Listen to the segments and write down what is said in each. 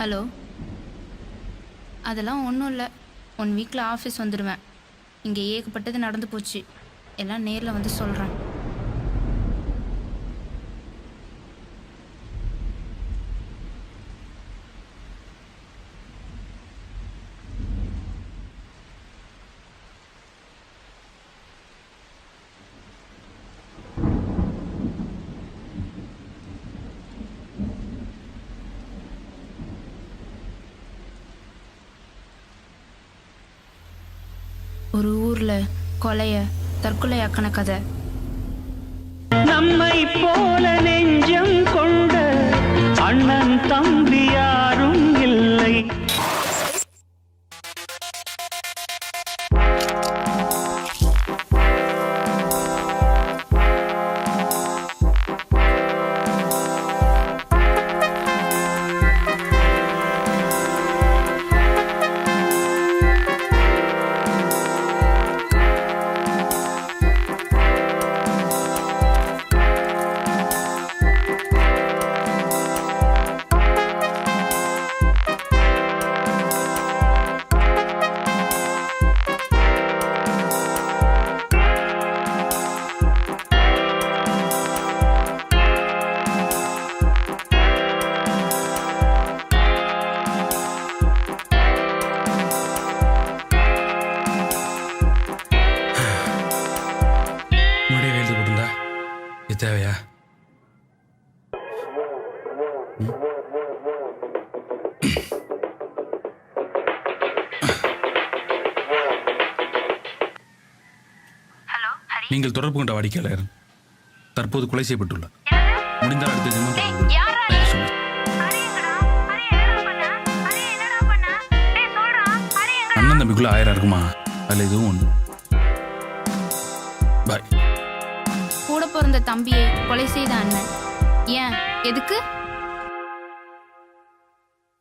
Hello, அதெல்லாம் ஒன்றும் இல்லை. 1 வீக்கில் ஆஃபீஸ் வந்துடுவேன். இங்கே ஏகப்பட்டது நடந்து போச்சு. எல்லாம் நேரில் வந்து சொல்கிறேன். ஒரு ஊரில் தற்கொலையாக்கின கதை. நம்மை போல நெஞ்சம் கொண்ட அண்ணன் தம்பி யாரும் இல்லை. தேவையா? நீங்கள் தொடர்பு கொண்ட வாடிக்கையாளர் தற்போது கொலை செய்யப்பட்டுள்ளார். முடிந்தால் அடுத்த அண்ணன் தம்பிக்குள்ள 1000 இருக்குமா? அதில் இதுவும் ஒன்று. பாய். கூட பிறந்த தம்பியை கொலை செய்த அண்ணன் ஏன், எதுக்கு?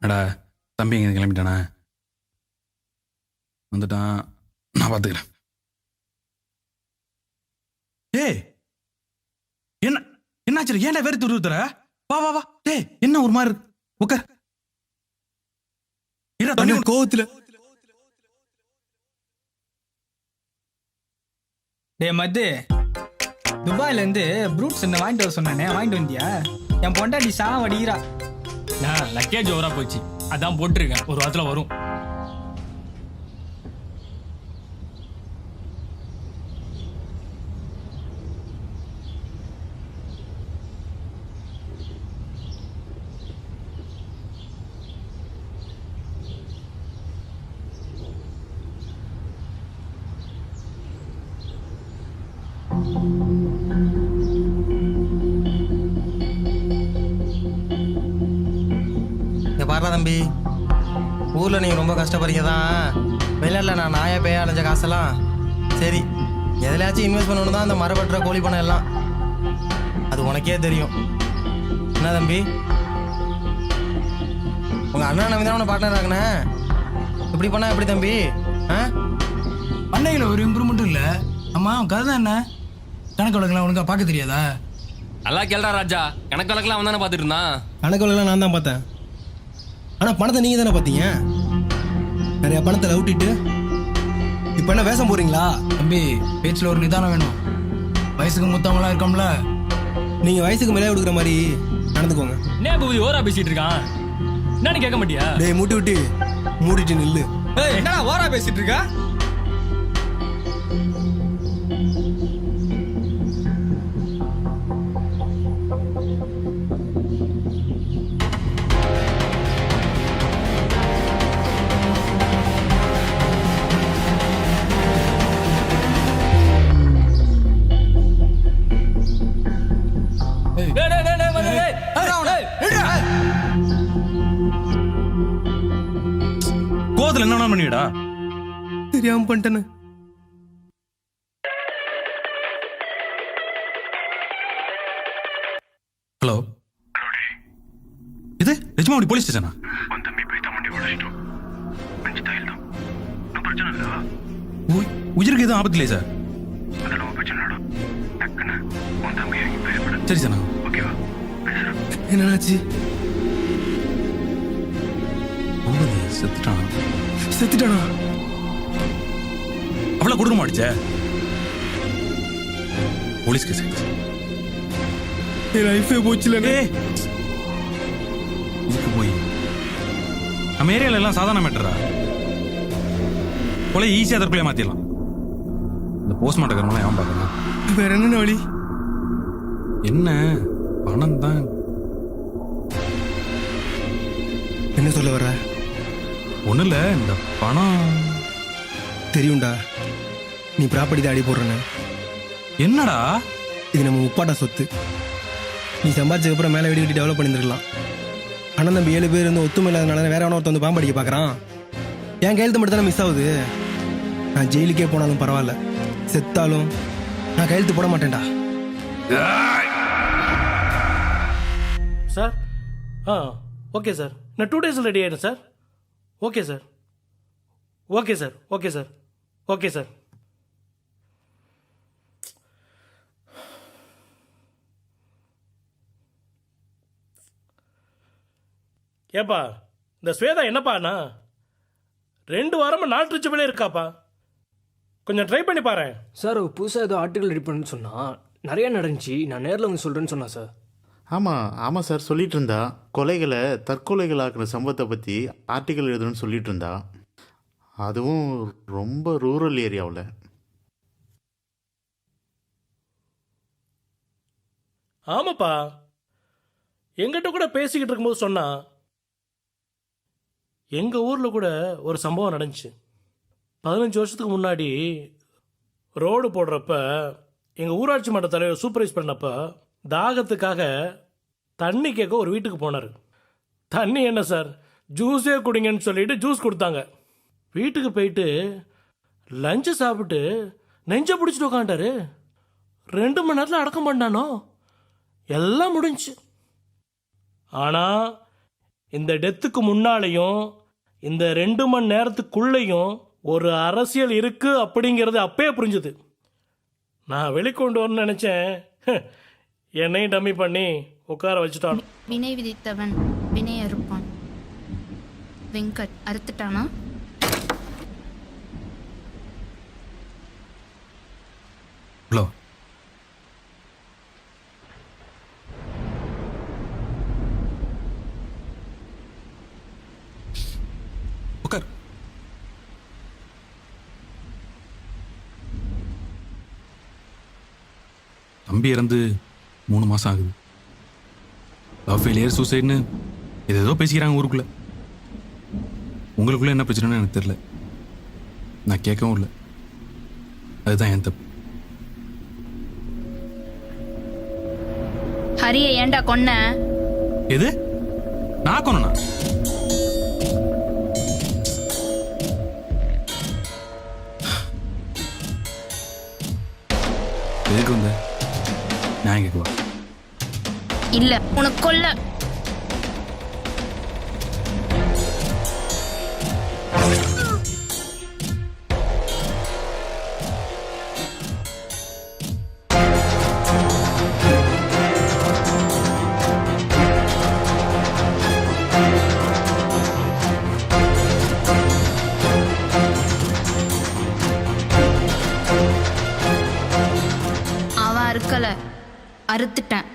அடா, தம்பி எங்க கிளம்பிட்டானா? வந்துட்டான், நான் பார்த்துக்கிறேன். ஏய், என்னாச்சு? ஏன்டா வேறு துருத்துற? வா வா வா. டேய், என்ன ஒரு மாதிரி உட்கார். தண்ணி கோவத்துல. டே மத்து, துபாயில இருந்து ப்ரூட்ஸ் என்ன வாங்கிட்டு வர சொன்னானே, வாங்கிட்டு வந்தியா? என் பொண்டாட்டி சாவ அடிக்கிறா. நான் லக்கேஜ் ஓவரா போச்சு, அதான் போட்டிருக்கேன். ஒரு வாரத்துல வரும். பாரா தம்பி, ஊரில் நீங்கள் ரொம்ப கஷ்டப்படுறீங்க தான். வெளிநாட்டில் நான் நாயை பேய அலைஞ்ச காசெல்லாம் சரி, எதுலையாச்சும் இன்வெஸ்ட் பண்ணணும் தான் அந்த மரபற்ற கோழி பணம் எல்லாம். அது உனக்கே தெரியும். என்ன தம்பி, உங்கள் அண்ணன் நம்பி தான் உன்னை பார்ட்னர் ஆகுனே. இப்படி பண்ணா எப்படி தம்பி? பண்ணையில் ஒரு இம்ப்ரூவ்மெண்ட்டும் இல்லை. ஆமாம், கதை தான் என்ன? கணக்கு வழக்கெல்லாம் உனக்கா பார்க்க தெரியாதா? நல்லா கேள்றா ராஜா, கணக்கு வழக்கெல்லாம் அவன் தானே பார்த்துட்டு இருந்தான். கணக்கு வழக்கெல்லாம் நான் தான் பார்த்தேன். ஆனால் பணத்தை நீங்கள் தானே பார்த்தீங்க. நிறைய பணத்தை லவுட்டிட்டு இப்போ என்ன வேஷம் போறீங்களா? தம்பி, பேச்சில் ஒரு நிதானம் வேணும். வயசுக்கு மூத்தவங்களாம் இருக்கோம்ல. நீங்கள் வயசுக்கு மேலே கொடுக்குற மாதிரி நடந்துக்கோங்க. என்ன பூதி ஓரா பேசிட்டு இருக்கான்? என்னன்னு கேட்க மாட்டியா? டேய், மூடிட்டு நில்லு. என்னடா ஓரா பேசிட்டு இருக்கா? கோவத்தில் என்ன பண்ணிடா? தெரியாம பண்ணிட்டேன்னு. ஹலோ, இது நிஜமாவடி போலீஸ் ஸ்டேஷனா? உயிருக்கு எதுவும் ஆபத்து இல்லையே சார்? சரி சார். என்னாச்சு? செத்துட்டான். செத்துட்டானா? அவ்வளவு கொடூரமா அடிச்ச? போலீஸ் கேஸ் ஆயிடுச்சு. என் லைஃபே போச்சுலண்ணே. இதுக்கு போய் நம்ம ஏரியால எல்லாம் சாதாரண மேட்டரா? கொலை ஈஸியா தற்கொலை மாத்திடலாம். இந்த போஸ்ட்மார்ட்டம் ஏன் பார்க்கணும்? வேற என்ன வழி? என்ன பணம் தான். என்ன சொல்ல வர்ற? ஒன்றும் இல்லை, இந்த பணம் தெரியும்டா, நீ ப்ராப்பர்ட்டி தான் அடி போடுறேன்னு. என்னடா? இது நம்ம முப்பாட்டா சொத்து. நீ சம்பாதிச்சதுக்கப்புறம் மேலே வீடு கட்டி டெவலப் பண்ணியிருந்துருக்கலாம். அண்ணன் தம்பி 7 பேர் இருந்து ஒத்துமை இல்லாதனால வேற எவனோ ஒருத்தன் வந்து பாம்பு அடிக்க பார்க்குறான். என் கையெழுத்து மட்டும் தானே மிஸ் ஆகுது. நான் ஜெயிலுக்கே போனாலும் பரவாயில்ல, செத்தாலும் நான் கையெழுத்து போட மாட்டேன்டா. சார் ஓகே சார், நான் 2 days ரெடி ஆகிடுறேன் sir. Okay sir, okay sir, okay sir, okay sir. ஏப்பா இந்த ஸ்வேதா என்னப்பாண்ணா 2 வாரமாக நாட்டு ரிச்சபிளே இருக்காப்பா, கொஞ்சம் ட்ரை பண்ணி பாரு. சார் புதுசாக ஏதோ ஆர்டிகல் ரெடி பண்ணுன்னு சொன்னால் நிறையா நடந்துச்சு, நான் நேரில் வந்து சொல்கிறேன்னு சொன்னா சார். ஆமாம் சார், சொல்லிட்டு இருந்தா கொலைகளை தற்கொலைகள் ஆக்குற சம்பவத்தை பற்றி ஆர்டிக்கல் எழுதணும்னு சொல்லிட்டு இருந்தா. அதுவும் ரொம்ப ரூரல் ஏரியாவில். ஆமாப்பா, எங்கிட்ட கூட பேசிக்கிட்டு இருக்கும்போது சொன்னா, எங்கள் ஊரில் கூட ஒரு சம்பவம் நடந்துச்சு. 15 வருஷத்துக்கு முன்னாடி ரோடு போடுறப்ப எங்கள் ஊராட்சி மன்ற தலைவர் சூப்பர்வைஸ் பண்ணப்ப தாகத்துக்காக தண்ணி கேட்க ஒரு வீட்டுக்கு போனார். தண்ணி என்ன சார், ஜூஸே குடிங்கன்னு சொல்லிட்டு ஜூஸ் கொடுத்தாங்க. வீட்டுக்கு போயிட்டு லஞ்சு சாப்பிட்டு நெஞ்சை பிடிச்சிட்டு உட்காண்டாரு. 2 மணி நேரத்தில் அடக்கம் பண்ணானோ, எல்லாம் முடிஞ்சு. ஆனால் இந்த டெத்துக்கு முன்னாலேயும் இந்த 2 மணி நேரத்துக்குள்ளேயும் ஒரு அரசியல் இருக்கு அப்படிங்கிறது அப்பயே புரிஞ்சுது. நான் வெளிக்கொண்டு வரணும்னு நினச்சேன், என்னையும் டம்மி பண்ணி உட்கார வச்சுட்டான். வினை விதித்தவன் வினை அறுப்பான். வெங்கட் அறுத்துட்டானா? ஹலோ, உட்கார். தம்பி இறந்து 3 மாசம் ஆகுது. லவ் ஃபெயிலியர், சூசைட்னு ஏதேதோ பேசிக்கிறாங்க ஊருக்குள்ள. உங்களுக்குள்ள என்ன பிரச்சனைன்னு எனக்கு தெரியல, நான் கேட்கவும் இல்லை. அதுதான் என் தப்பு. ஹரியை ஏன்டா கொன்ன? எது? நான் கொன்னா? எதுக்கு வந்த? நான் கேட்குவா? இல்ல, உனக்கு கொல்ல. அவன் அறுக்கல, அறுத்துட்டேன்.